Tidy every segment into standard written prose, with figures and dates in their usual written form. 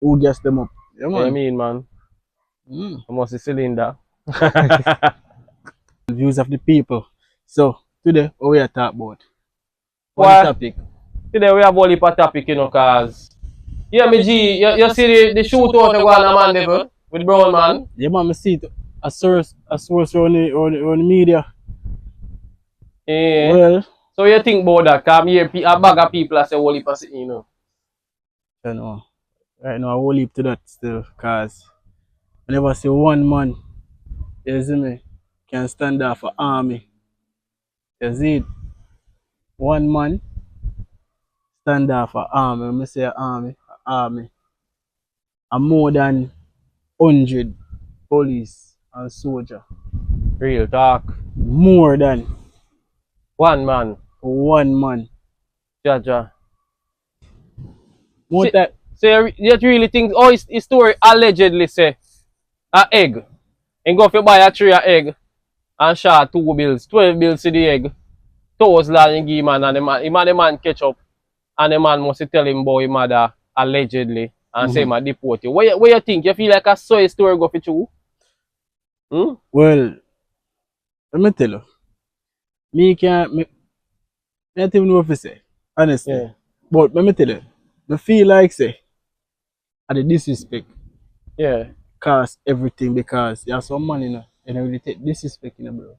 who gas them up. Yeah, What you man. mean, man? I must be cylinder. Views of the people. So, today, what we are talking about? What the Why? topic? Today we have only a topic, you know, cause yeah, me G, you see the shootout going on Mandeville with Brown man. Yeah, man, I see it. A source on the media. Yeah. Well, So you think about that? Cause me hear a bag of people say only pass it, you know. I know. Right now, I will leap to that still, because I never see one man, you see me, can stand up for army. You see it? One man stand up for army. When I say army. And more than 100 police and soldier. Real talk. More than One man. one man. Jaja. More See, that so you really think, oh, his story allegedly say a egg. And go if you buy a tray of egg and shot 2 bills, 12 bills to the egg. 1,000 you give man and the man catch up and the man must tell him about his mother allegedly and say him deport you. What you think? You feel like a soy story go for true? well, let me tell you. Me can't me not even know what to say. Honestly. Yeah. But let me tell you. I feel like say at the disrespect Yeah. cause everything because you have some money, you know, and you really take disrespect, you know, bro.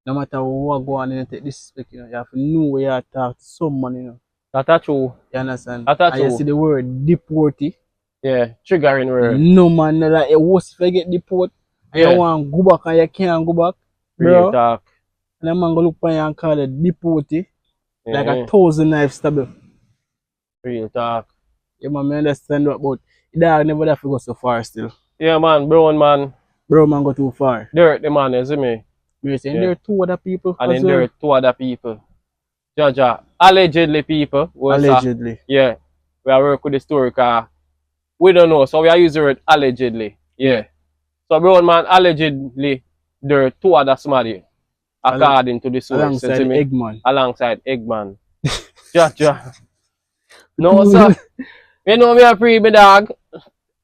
No matter what go on, you take disrespect, you know. You have to know where you talk to someone, you know. That's true. You understand? That's And you true. see the word deportee. Yeah. Triggering word. No man, no, like, worse if you get deport and Yeah. you want to go back and you can't go back, Real bro. talk. And the man go look for you and call it deportee. Yeah. Like 1,000 knife stab. Real talk. Yeah, man, I understand what, but the dog never have to go so far still. Yeah, man. Brown man. Bro, man, go too far. Dirt the man, you see me? You're saying Yeah. there are 2 other people And as then there well. are 2 other people. Jaja. Allegedly people. Allegedly. Yeah. We are work with the story because we don't know. So we are using the word allegedly. Yeah. So Brown man allegedly there are 2 other somebody according to the source. Alongside you see the me? Eggman. Alongside Eggman. Jaja. No, sir. You know me a free me dog.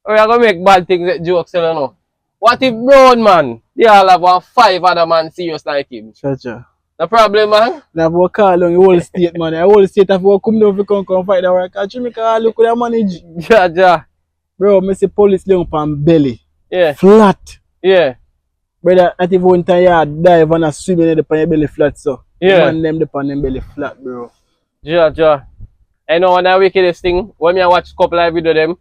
We are gonna make bad things at jokes, you know. What if Brown man? They all have 5 other man serious like him. Chacha. The problem, man? Now, if we call on the whole state, man, the whole state, if we come down, if we come fight that work, actually, make a look at the manage. Jaja. Bro, I see police lay up on belly. Yeah. Flat. Yeah. Brother, at if one time you dive and a swimming in the pan your belly flat, so. Yeah. Man, them the pan them belly flat, bro. Jaja. I know one of the wickedest thing, when I watch a couple of videos of them,